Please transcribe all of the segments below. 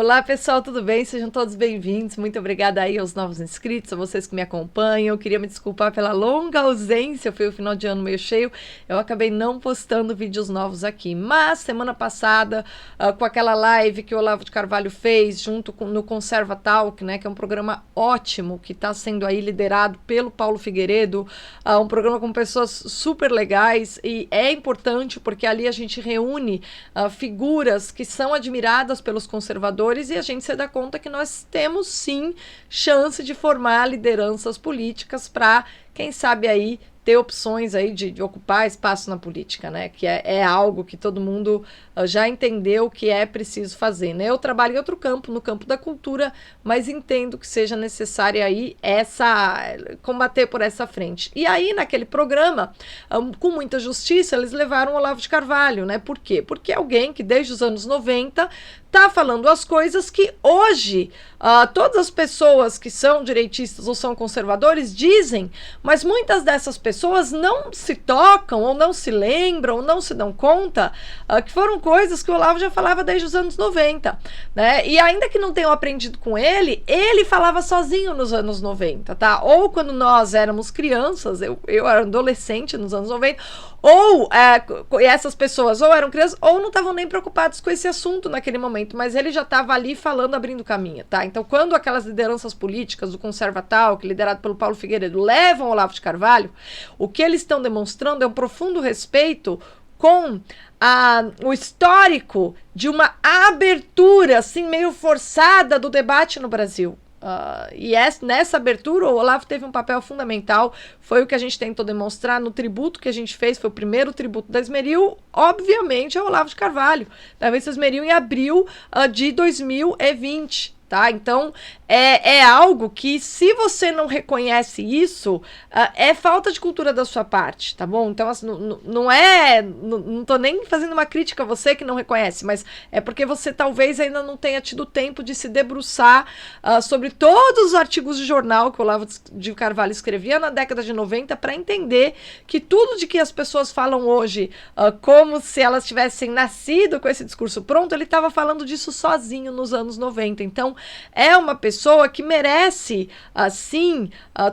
Olá pessoal, tudo bem? Sejam todos bem-vindos. Muito obrigada aí aos novos inscritos, a vocês que me acompanham. Eu queria me desculpar pela longa ausência, foi o final de ano meio cheio. Eu acabei não postando vídeos novos aqui, mas semana passada, com aquela live que o Olavo de Carvalho fez junto no Conserva Talk, né, que é um programa ótimo, que está sendo aí liderado pelo Paulo Figueiredo, um programa com pessoas super legais, e é importante porque ali a gente reúne figuras que são admiradas pelos conservadores e a gente se dá conta que nós temos sim chance de formar lideranças políticas para, quem sabe aí, ter opções aí de ocupar espaço na política, né? Que é algo que todo mundo já entendeu que é preciso fazer, né? Eu trabalho em outro campo, no campo da cultura, mas entendo que seja necessária aí combater por essa frente. E aí, naquele programa, com muita justiça, eles levaram o Olavo de Carvalho, né? Por quê? Porque é alguém que desde os anos 90 está falando as coisas que hoje todas as pessoas que são direitistas ou são conservadores dizem, mas muitas dessas pessoas não se tocam, ou não se lembram, ou não se dão conta que foram coisas que o Olavo já falava desde os anos 90, né? E ainda que não tenham aprendido com ele, ele falava sozinho nos anos 90, tá? Ou quando nós éramos crianças, eu era adolescente nos anos 90, ou essas pessoas ou eram crianças ou não estavam nem preocupados com esse assunto naquele momento, mas ele já estava ali falando, abrindo caminho, tá? Então, quando aquelas lideranças políticas do Conserva Talk, liderado pelo Paulo Figueiredo, levam o Olavo de Carvalho, o que eles estão demonstrando é um profundo respeito com o histórico de uma abertura, assim, meio forçada do debate no Brasil. Nessa abertura o Olavo teve um papel fundamental, foi o que a gente tentou demonstrar no tributo que a gente fez, foi o primeiro tributo da Esmeril, obviamente é o Olavo de Carvalho, da Missa Esmeril em abril de 2020. Tá? Então, é algo que, se você não reconhece isso, é falta de cultura da sua parte, tá bom? Então, assim, não tô nem fazendo uma crítica a você que não reconhece, mas é porque você talvez ainda não tenha tido tempo de se debruçar sobre todos os artigos de jornal que o Olavo de Carvalho escrevia na década de 90 para entender que tudo de que as pessoas falam hoje, como se elas tivessem nascido com esse discurso pronto, ele estava falando disso sozinho nos anos 90. Então, é uma pessoa que merece, assim,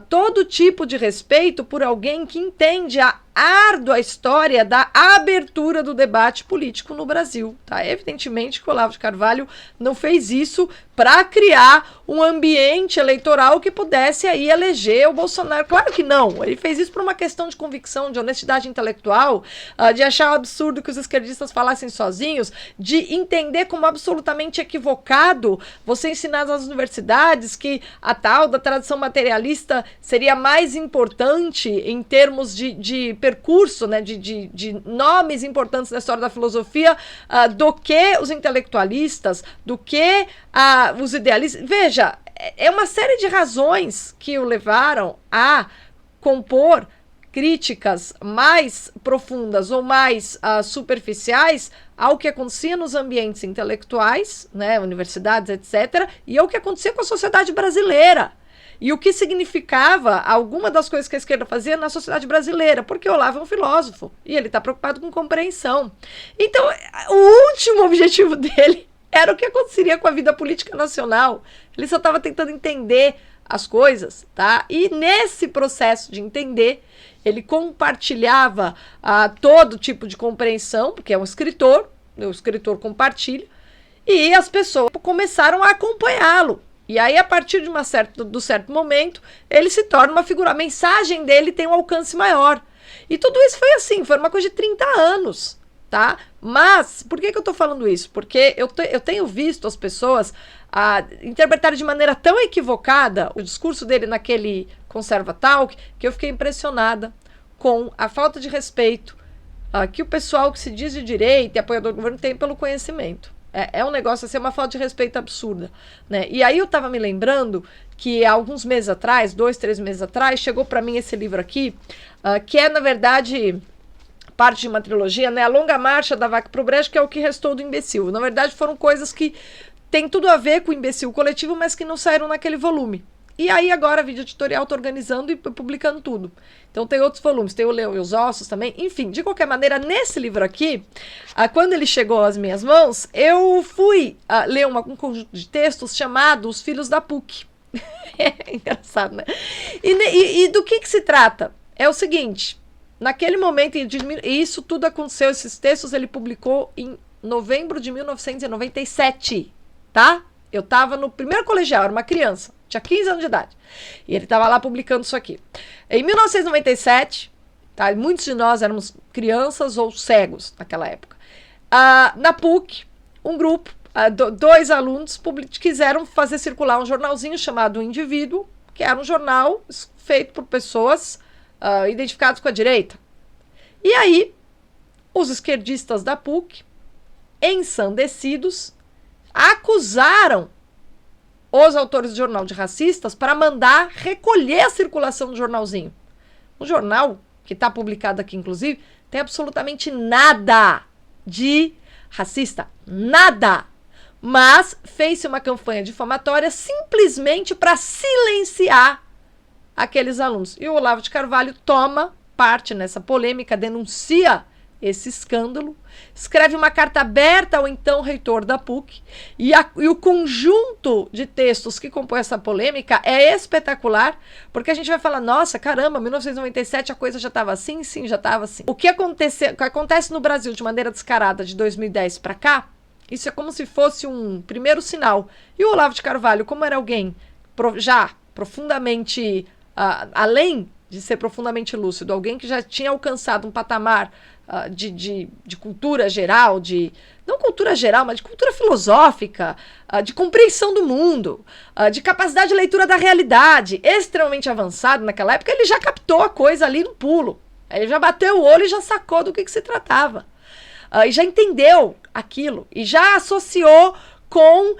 todo tipo de respeito por alguém que entende a árdua história da abertura do debate político no Brasil, tá? Evidentemente que o Olavo de Carvalho não fez isso para criar um ambiente eleitoral que pudesse aí eleger o Bolsonaro. Claro que não, ele fez isso por uma questão de convicção, de honestidade intelectual, de achar um absurdo que os esquerdistas falassem sozinhos, de entender como absolutamente equivocado você ensinar nas universidades que a tal da tradição materialista seria mais importante em termos de percurso, né, de nomes importantes na história da filosofia, do que os intelectualistas, do que os idealistas. Veja, é uma série de razões que o levaram a compor críticas mais profundas ou mais superficiais ao que acontecia nos ambientes intelectuais, né, universidades, etc., e ao que acontecia com a sociedade brasileira. E o que significava alguma das coisas que a esquerda fazia na sociedade brasileira, porque o Olavo é um filósofo e ele está preocupado com compreensão. Então, o último objetivo dele era o que aconteceria com a vida política nacional. Ele só estava tentando entender as coisas, tá? E nesse processo de entender, ele compartilhava todo tipo de compreensão, porque é um escritor, o escritor compartilha, e as pessoas começaram a acompanhá-lo. E aí, a partir de do certo momento, ele se torna uma figura. A mensagem dele tem um alcance maior. E tudo isso foi assim, foi uma coisa de 30 anos, tá? Mas, por que eu tô falando isso? Porque eu tenho visto as pessoas interpretarem de maneira tão equivocada o discurso dele naquele Conserva Talk, que eu fiquei impressionada com a falta de respeito que o pessoal que se diz de direita e apoiador do governo tem pelo conhecimento. É um negócio assim, uma falta de respeito absurda, né? E aí eu estava me lembrando que há alguns meses atrás, 2, 3 meses atrás, chegou para mim esse livro aqui, que é, na verdade, parte de uma trilogia, né? A Longa Marcha da Vaca pro Brejo, que é o que restou do imbecil. Na verdade, foram coisas que têm tudo a ver com o imbecil coletivo, mas que não saíram naquele volume, E aí agora a Vídeo Editorial está organizando e publicando tudo. Então tem outros volumes, tem o Leão e os Ossos também. Enfim, de qualquer maneira, nesse livro aqui, quando ele chegou às minhas mãos, eu fui ler um conjunto de textos chamado Os Filhos da PUC. É engraçado, né? E do que se trata? É o seguinte, naquele momento, e isso tudo aconteceu, esses textos ele publicou em novembro de 1997, tá? Eu estava no primeiro colegial, era uma criança, tinha 15 anos de idade. E ele estava lá publicando isso aqui. Em 1997, tá, muitos de nós éramos crianças ou cegos naquela época. Na PUC, um grupo, dois alunos quiseram fazer circular um jornalzinho chamado O Indivíduo, que era um jornal feito por pessoas identificadas com a direita. E aí, os esquerdistas da PUC, ensandecidos, acusaram os autores do jornal de racistas para mandar recolher a circulação do jornalzinho. O jornal, que está publicado aqui inclusive, tem absolutamente nada de racista. Nada! Mas fez-se uma campanha difamatória simplesmente para silenciar aqueles alunos. E o Olavo de Carvalho toma parte nessa polêmica, denuncia esse escândalo, escreve uma carta aberta ao então reitor da PUC, e o conjunto de textos que compõe essa polêmica é espetacular, porque a gente vai falar, nossa, caramba, 1997 a coisa já estava assim? Sim, já estava assim. O que acontece no Brasil de maneira descarada de 2010 para cá, isso é como se fosse um primeiro sinal. E o Olavo de Carvalho, como era alguém já profundamente, além de ser profundamente lúcido, alguém que já tinha alcançado um patamar de cultura geral, não cultura geral, mas de cultura filosófica, de compreensão do mundo, de capacidade de leitura da realidade, extremamente avançado naquela época, ele já captou a coisa ali no pulo. Ele já bateu o olho e já sacou do que se tratava. E já entendeu aquilo, e já associou com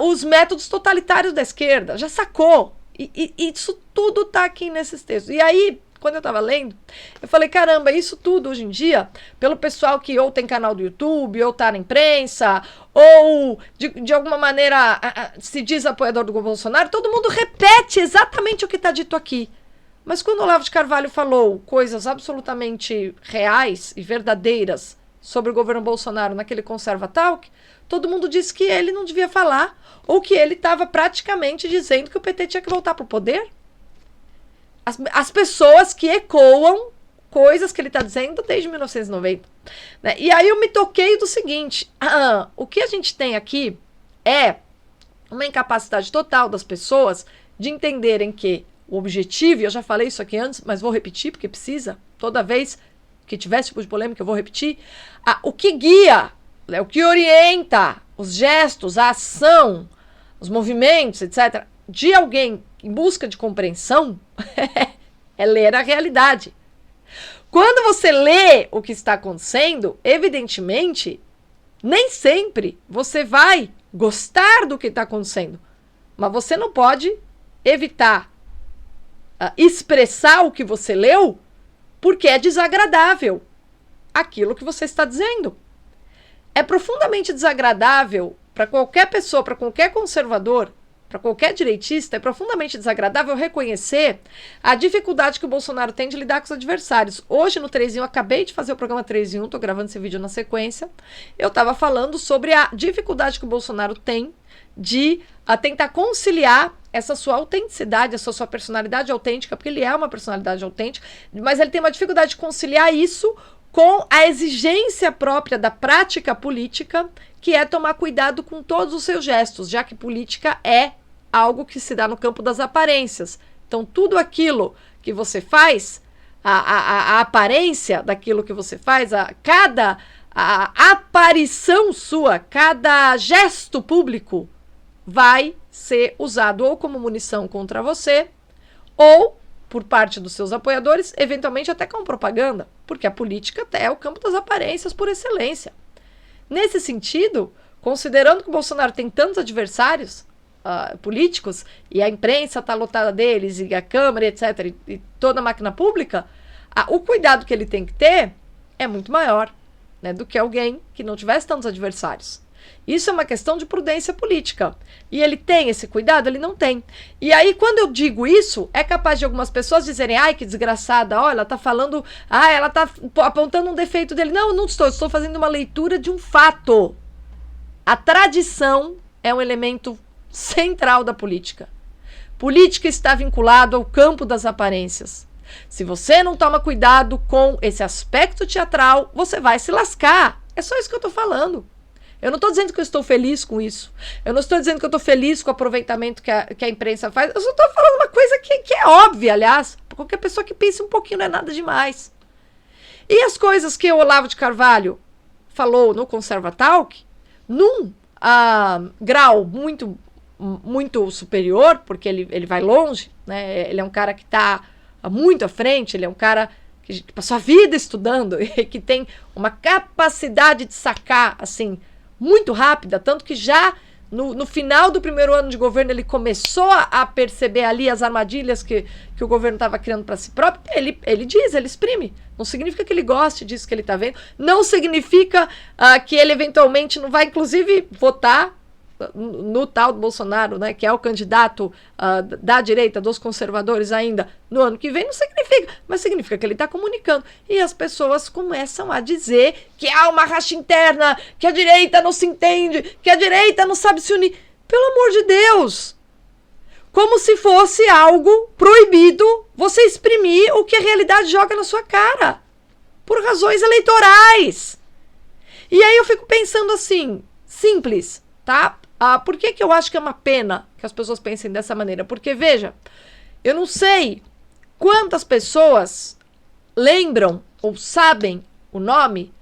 os métodos totalitários da esquerda, já sacou. E isso tudo está aqui nesses textos. E aí, quando eu estava lendo, eu falei, caramba, isso tudo hoje em dia, pelo pessoal que ou tem canal do YouTube, ou está na imprensa, ou de alguma maneira se diz apoiador do Bolsonaro, todo mundo repete exatamente o que está dito aqui. Mas quando o Olavo de Carvalho falou coisas absolutamente reais e verdadeiras sobre o governo Bolsonaro naquele Conserva Talk, todo mundo disse que ele não devia falar, ou que ele estava praticamente dizendo que o PT tinha que voltar para o poder. As pessoas que ecoam coisas que ele está dizendo desde 1990. Né? E aí eu me toquei do seguinte, o que a gente tem aqui é uma incapacidade total das pessoas de entenderem que o objetivo, e eu já falei isso aqui antes, mas vou repetir porque precisa, toda vez que tiver tipo de polêmica eu vou repetir, o que guia, o que orienta os gestos, a ação, os movimentos, etc., de alguém em busca de compreensão é ler a realidade. Quando você lê o que está acontecendo, evidentemente, nem sempre você vai gostar do que está acontecendo, mas você não pode evitar expressar o que você leu porque é desagradável aquilo que você está dizendo. É profundamente desagradável para qualquer pessoa, para qualquer conservador, para qualquer direitista, é profundamente desagradável reconhecer a dificuldade que o Bolsonaro tem de lidar com os adversários. Hoje no 3 em 1, acabei de fazer o programa 3 em 1, estou gravando esse vídeo na sequência, eu estava falando sobre a dificuldade que o Bolsonaro tem de tentar conciliar essa sua autenticidade, essa sua personalidade autêntica, porque ele é uma personalidade autêntica, mas ele tem uma dificuldade de conciliar isso com a exigência própria da prática política, que é tomar cuidado com todos os seus gestos, já que política é algo que se dá no campo das aparências. Então, tudo aquilo que você faz, a aparência daquilo que você faz, cada aparição sua, cada gesto público vai ser usado ou como munição contra você, ou por parte dos seus apoiadores, eventualmente até como propaganda, porque a política é o campo das aparências por excelência. Nesse sentido, considerando que o Bolsonaro tem tantos adversários políticos, e a imprensa está lotada deles, e a Câmara, etc., e toda a máquina pública, o cuidado que ele tem que ter é muito maior, né, do que alguém que não tivesse tantos adversários. Isso é uma questão de prudência política. E ele tem esse cuidado? Ele não tem. E aí, quando eu digo isso, é capaz de algumas pessoas dizerem, ai, que desgraçada, ó, ela tá falando, ela tá apontando um defeito dele. Não, não estou fazendo uma leitura de um fato. A tradição é um elemento central da política. Política está vinculado ao campo das aparências. Se você não toma cuidado com esse aspecto teatral, você vai se lascar. É só isso que eu estou falando. Eu não estou dizendo que eu estou feliz com isso. Eu não estou dizendo que eu estou feliz com o aproveitamento que a imprensa faz. Eu só estou falando uma coisa que é óbvia, aliás. Qualquer pessoa que pense um pouquinho não é nada demais. E as coisas que o Olavo de Carvalho falou no Conservatalk, num grau muito superior, porque ele vai longe, né? Ele é um cara que está muito à frente, ele é um cara que passou a vida estudando e que tem uma capacidade de sacar, assim, muito rápida, tanto que já no final do primeiro ano de governo ele começou a perceber ali as armadilhas que o governo estava criando para si próprio. Ele diz, ele exprime. Não significa que ele goste disso que ele está vendo, não significa que ele eventualmente não vai, inclusive, votar no tal do Bolsonaro, né, que é o candidato da direita, dos conservadores ainda, no ano que vem, não significa, mas significa que ele está comunicando. E as pessoas começam a dizer que há uma racha interna, que a direita não se entende, que a direita não sabe se unir. Pelo amor de Deus! Como se fosse algo proibido você exprimir o que a realidade joga na sua cara, por razões eleitorais. E aí eu fico pensando assim, simples, tá? Por que eu acho que é uma pena que as pessoas pensem dessa maneira? Porque, veja, eu não sei quantas pessoas lembram ou sabem o nome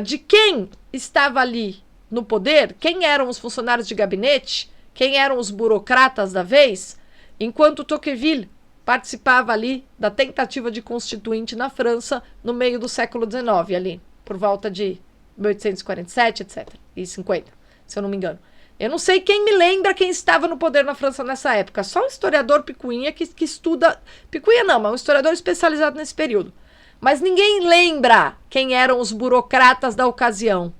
de quem estava ali no poder, quem eram os funcionários de gabinete, quem eram os burocratas da vez, enquanto Tocqueville participava ali da tentativa de constituinte na França no meio do século XIX, ali, por volta de 1847, etc., e 50, se eu não me engano. Eu não sei quem me lembra quem estava no poder na França nessa época. Só um historiador picuinha que estuda... Picuinha não, mas um historiador especializado nesse período. Mas ninguém lembra quem eram os burocratas da ocasião.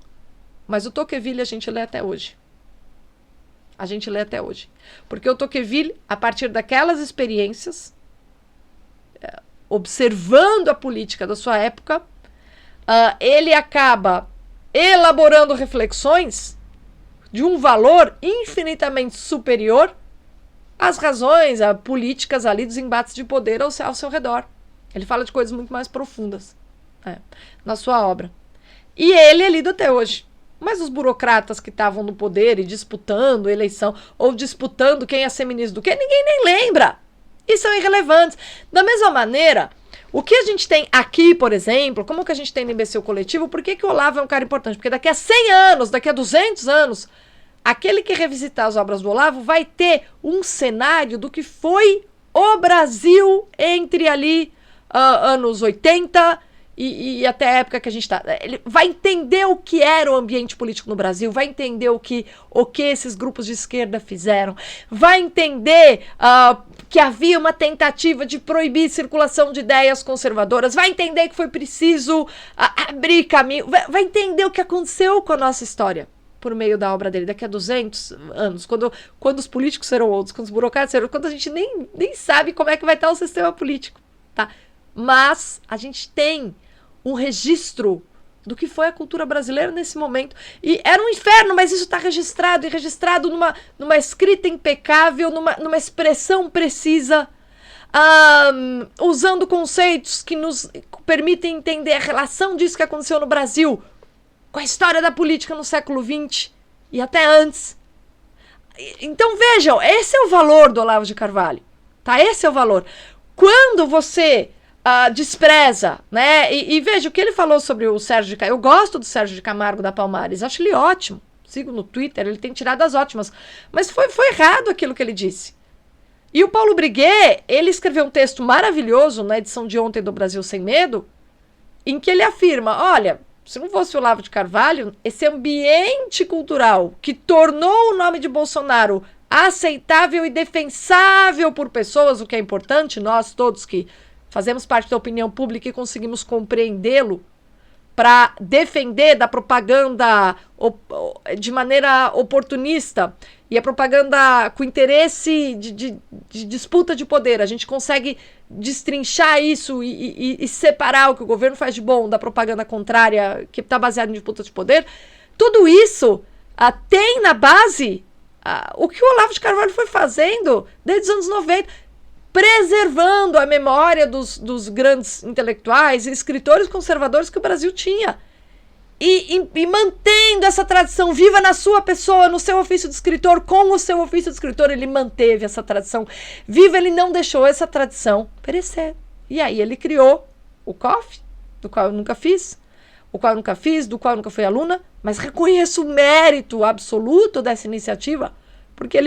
Mas o Tocqueville a gente lê até hoje. A gente lê até hoje. Porque o Tocqueville, a partir daquelas experiências, observando a política da sua época, ele acaba elaborando reflexões de um valor infinitamente superior às razões políticas ali dos embates de poder ao seu redor. Ele fala de coisas muito mais profundas na sua obra. E ele é lido até hoje. Mas os burocratas que estavam no poder e disputando eleição, ou disputando quem ia ser ministro do quê, ninguém nem lembra. E são irrelevantes. Da mesma maneira, o que a gente tem aqui, por exemplo, como que a gente tem no Imbecil Coletivo, por que o Olavo é um cara importante? Porque daqui a 100 anos, daqui a 200 anos, aquele que revisitar as obras do Olavo vai ter um cenário do que foi o Brasil entre ali anos 80 e até a época que a gente está. Ele vai entender o que era o ambiente político no Brasil, vai entender o que esses grupos de esquerda fizeram, vai entender que havia uma tentativa de proibir circulação de ideias conservadoras, vai entender que foi preciso abrir caminho, vai entender o que aconteceu com a nossa história por meio da obra dele, daqui a 200 anos, quando os políticos serão outros, quando os burocratas serão outros, quando a gente nem sabe como é que vai estar o sistema político, tá? Mas a gente tem um registro do que foi a cultura brasileira nesse momento. E era um inferno, mas isso está registrado, e registrado numa escrita impecável, numa expressão precisa, usando conceitos que nos permitem entender a relação disso que aconteceu no Brasil com a história da política no século XX e até antes. Então vejam, esse é o valor do Olavo de Carvalho, tá? Esse é o valor. Quando você despreza, né? E veja o que ele falou sobre o Sérgio de Camargo. Eu gosto do Sérgio de Camargo da Palmares, acho ele ótimo. Sigo no Twitter, ele tem tiradas ótimas. Mas foi errado aquilo que ele disse. E o Paulo Briguet, ele escreveu um texto maravilhoso na edição de ontem do Brasil Sem Medo, em que ele afirma, olha, se não fosse o Olavo de Carvalho, esse ambiente cultural que tornou o nome de Bolsonaro aceitável e defensável por pessoas, o que é importante, nós todos que fazemos parte da opinião pública e conseguimos compreendê-lo, para defender da propaganda de maneira oportunista e a propaganda com interesse de disputa de poder. A gente consegue destrinchar isso e separar o que o governo faz de bom da propaganda contrária, que está baseada em disputa de poder. Tudo isso tem na base o que o Olavo de Carvalho foi fazendo desde os anos 90, preservando a memória dos grandes intelectuais e escritores conservadores que o Brasil tinha. E mantendo essa tradição viva na sua pessoa, no seu ofício de escritor, com o seu ofício de escritor, ele manteve essa tradição viva, ele não deixou essa tradição perecer. E aí ele criou o COF, do qual eu nunca fiz, do qual eu nunca fui aluna, mas reconheço o mérito absoluto dessa iniciativa, porque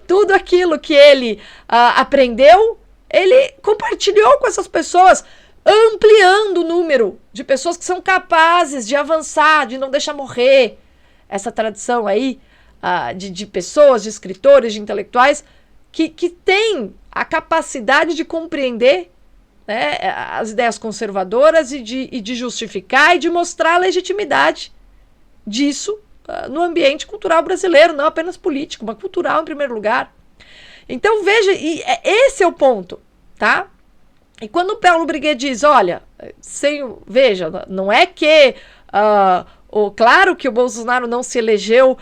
tudo aquilo que ele aprendeu, ele compartilhou com essas pessoas, ampliando o número de pessoas que são capazes de avançar, de não deixar morrer essa tradição aí de pessoas, de escritores, de intelectuais que têm a capacidade de compreender, né, as ideias conservadoras e de justificar e de mostrar a legitimidade disso no ambiente cultural brasileiro, não apenas político, mas cultural em primeiro lugar. Então veja, esse é o ponto, tá? E quando o Paulo Briguet diz, olha, veja, não é que, claro que o Bolsonaro não se elegeu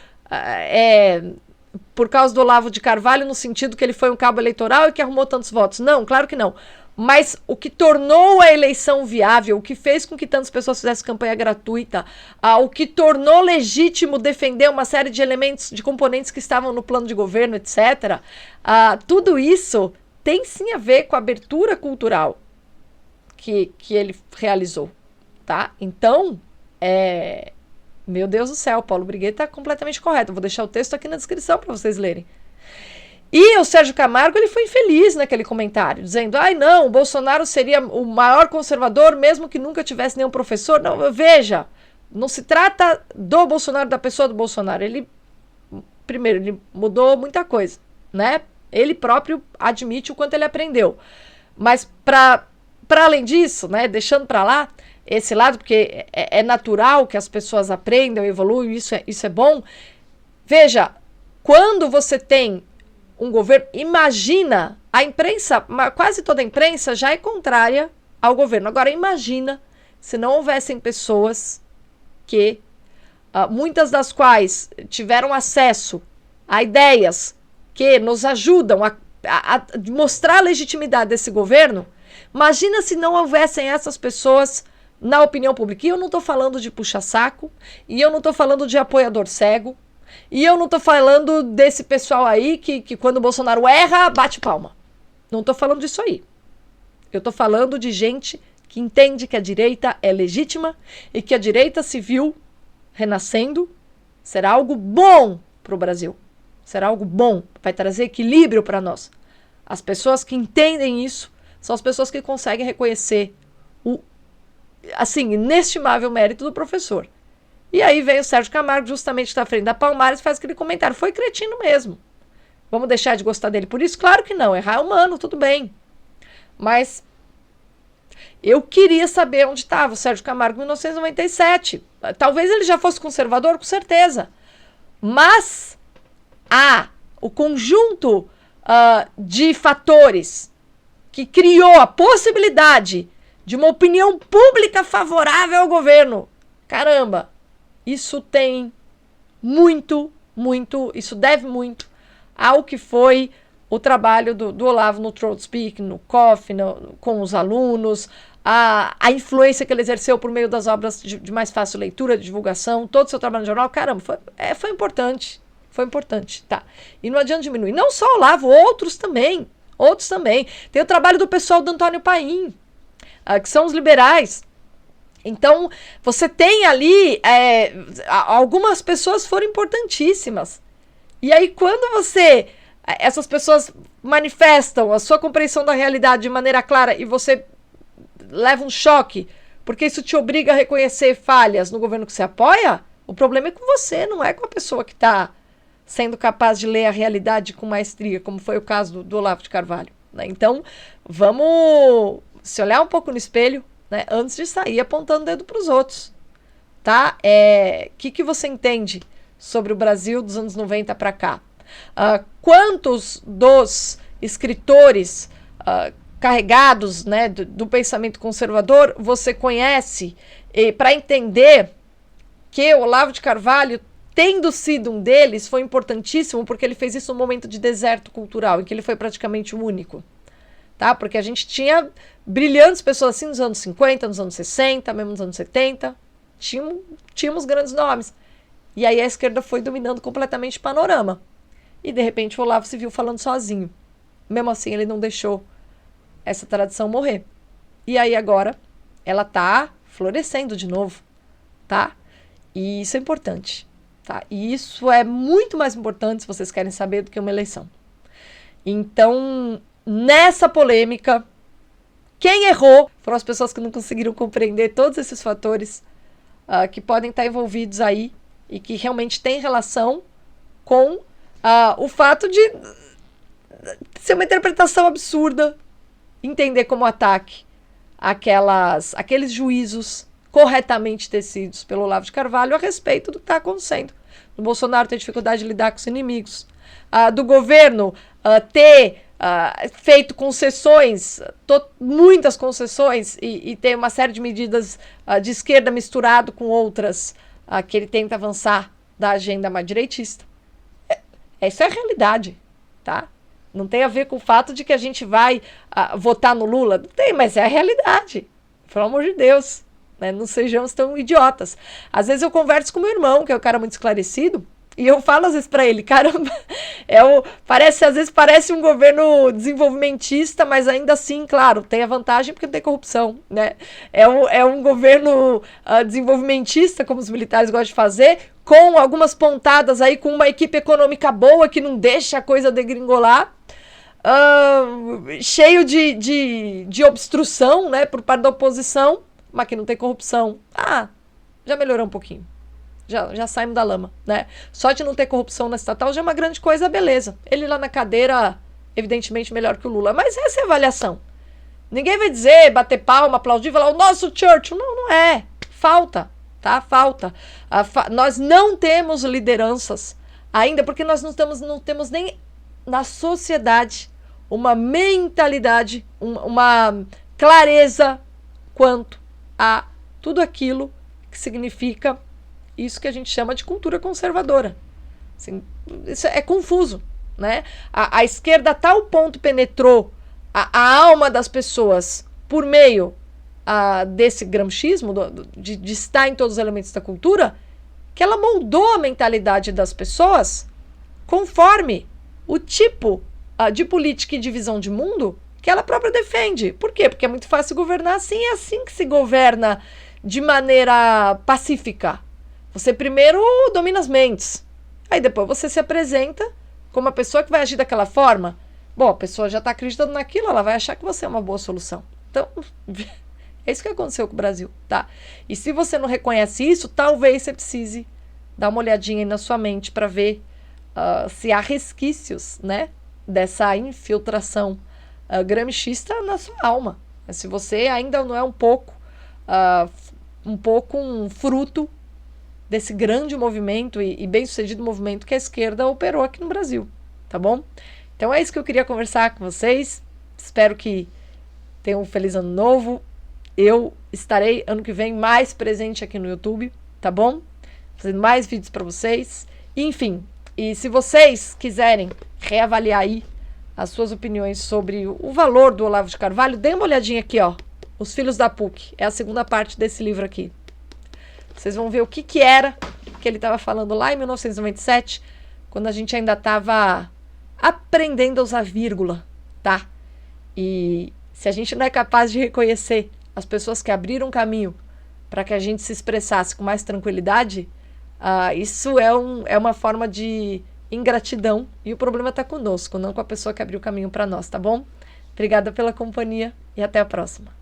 por causa do Olavo de Carvalho, no sentido que ele foi um cabo eleitoral e que arrumou tantos votos. Não, claro que não. Mas o que tornou a eleição viável, o que fez com que tantas pessoas fizessem campanha gratuita, o que tornou legítimo defender uma série de elementos, de componentes que estavam no plano de governo, etc., tudo isso tem sim a ver com a abertura cultural que ele realizou, tá? Então, meu Deus do céu, Paulo Briguet está completamente correto. Eu vou deixar o texto aqui na descrição para vocês lerem. E o Sérgio Camargo, ele foi infeliz naquele comentário, dizendo, não, o Bolsonaro seria o maior conservador, mesmo que nunca tivesse nenhum professor. Não, veja, não se trata do Bolsonaro, da pessoa do Bolsonaro. Primeiro, ele mudou muita coisa, né? Ele próprio admite o quanto ele aprendeu. Mas, para além disso, né, deixando para lá esse lado, porque é natural que as pessoas aprendam, evoluam, isso é bom. Veja, quando você tem um governo, imagina, a imprensa, quase toda a imprensa já é contrária ao governo. Agora, imagina se não houvessem pessoas que, muitas das quais tiveram acesso a ideias que nos ajudam a mostrar a legitimidade desse governo. Imagina se não houvessem essas pessoas na opinião pública. E eu não estou falando de puxa-saco, e eu não estou falando de apoiador cego, e eu não estou falando desse pessoal aí que quando o Bolsonaro erra, bate palma. Não estou falando disso aí. Eu estou falando de gente que entende que a direita é legítima e que a direita civil renascendo será algo bom para o Brasil. Será algo bom, vai trazer equilíbrio para nós. As pessoas que entendem isso são as pessoas que conseguem reconhecer o, assim, inestimável mérito do professor. E aí vem o Sérgio Camargo, justamente está à frente da Palmares, e faz aquele comentário. Foi cretino mesmo. Vamos deixar de gostar dele por isso? Claro que não. Errar é humano, tudo bem. Mas eu queria saber onde estava o Sérgio Camargo em 1997. Talvez ele já fosse conservador, com certeza. Mas o conjunto de fatores que criou a possibilidade de uma opinião pública favorável ao governo. Caramba! Isso tem isso deve muito ao que foi o trabalho do Olavo no Throat Speak, no COF, com os alunos, a influência que ele exerceu por meio das obras de mais fácil leitura, de divulgação, todo o seu trabalho no jornal. Caramba, foi importante. Foi importante, tá? E não adianta diminuir. Não só o Olavo, outros também. Tem o trabalho do pessoal do Antônio Paim, que são os liberais. Então, você tem ali, algumas pessoas foram importantíssimas. E aí, quando essas pessoas manifestam a sua compreensão da realidade de maneira clara e você leva um choque, porque isso te obriga a reconhecer falhas no governo que você apoia, o problema é com você, não é com a pessoa que está sendo capaz de ler a realidade com maestria, como foi o caso do Olavo de Carvalho, né? Então, vamos se olhar um pouco no espelho, né, antes de sair apontando o dedo para os outros. tá? Que você entende sobre o Brasil dos anos 90 para cá? Quantos dos escritores carregados, né, do pensamento conservador você conhece para entender que o Olavo de Carvalho, tendo sido um deles, foi importantíssimo porque ele fez isso num momento de deserto cultural, em que ele foi praticamente o único. Tá? Porque a gente tinha brilhantes pessoas assim nos anos 50, nos anos 60, mesmo nos anos 70. Tínhamos grandes nomes. E aí a esquerda foi dominando completamente o panorama. E de repente o Olavo se viu falando sozinho. Mesmo assim, ele não deixou essa tradição morrer. E aí agora ela tá florescendo de novo, tá? E isso é importante, tá? E isso é muito mais importante, se vocês querem saber, do que uma eleição. Então, nessa polêmica, quem errou foram as pessoas que não conseguiram compreender todos esses fatores que podem estar envolvidos aí e que realmente têm relação com o fato de ser uma interpretação absurda, entender como ataque aqueles juízos corretamente tecidos pelo Olavo de Carvalho a respeito do que está acontecendo. O Bolsonaro ter dificuldade de lidar com os inimigos, do governo ter feito concessões, muitas concessões, e ter uma série de medidas de esquerda misturado com outras que ele tenta avançar da agenda mais direitista. Essa é a realidade, tá? Não tem a ver com o fato de que a gente vai votar no Lula. Não tem, mas é a realidade. Pelo amor de Deus. Né? Não sejamos tão idiotas. Às vezes eu converso com meu irmão, que é um cara muito esclarecido, e eu falo às vezes para ele, caramba, às vezes parece um governo desenvolvimentista, mas ainda assim, claro, tem a vantagem porque não tem corrupção, né? É um governo desenvolvimentista, como os militares gostam de fazer, com algumas pontadas aí, com uma equipe econômica boa que não deixa a coisa degringolar, cheio de obstrução, né, por parte da oposição, mas que não tem corrupção. Já melhorou um pouquinho. Já saímos da lama, né? Só de não ter corrupção na estatal já é uma grande coisa, beleza. Ele lá na cadeira, evidentemente, melhor que o Lula. Mas essa é a avaliação. Ninguém vai dizer, bater palma, aplaudir, falar, o nosso Churchill. Não é. Falta, tá? Falta. Nós não temos lideranças ainda, porque nós não temos nem na sociedade uma mentalidade, uma clareza quanto a tudo aquilo que significa isso que a gente chama de cultura conservadora. Assim, isso é confuso, né? A esquerda a tal ponto penetrou a alma das pessoas por meio desse gramscismo, de estar em todos os elementos da cultura, que ela moldou a mentalidade das pessoas conforme o tipo de política e de visão de mundo que ela própria defende. Por quê? Porque é muito fácil governar assim, é assim que se governa de maneira pacífica. Você primeiro domina as mentes, aí depois você se apresenta como uma pessoa que vai agir daquela forma. Bom, a pessoa já está acreditando naquilo, ela vai achar que você é uma boa solução. Então, é isso que aconteceu com o Brasil, tá? E se você não reconhece isso, talvez você precise dar uma olhadinha aí na sua mente para ver se há resquícios, né, dessa infiltração gramscista na sua alma. Se você ainda não é um pouco um fruto desse grande movimento e bem-sucedido movimento que a esquerda operou aqui no Brasil, tá bom? Então é isso que eu queria conversar com vocês. Espero que tenham um feliz ano novo. Eu estarei ano que vem mais presente aqui no YouTube, tá bom? Fazendo mais vídeos para vocês. Enfim, e se vocês quiserem reavaliar aí as suas opiniões sobre o valor do Olavo de Carvalho, dê uma olhadinha aqui, ó. Os Filhos da PUC. É a segunda parte desse livro aqui. Vocês vão ver o que era que ele estava falando lá em 1997, quando a gente ainda estava aprendendo a usar vírgula, tá? E se a gente não é capaz de reconhecer as pessoas que abriram caminho para que a gente se expressasse com mais tranquilidade, isso é uma forma de ingratidão, e o problema está conosco, não com a pessoa que abriu o caminho para nós, tá bom? Obrigada pela companhia e até a próxima.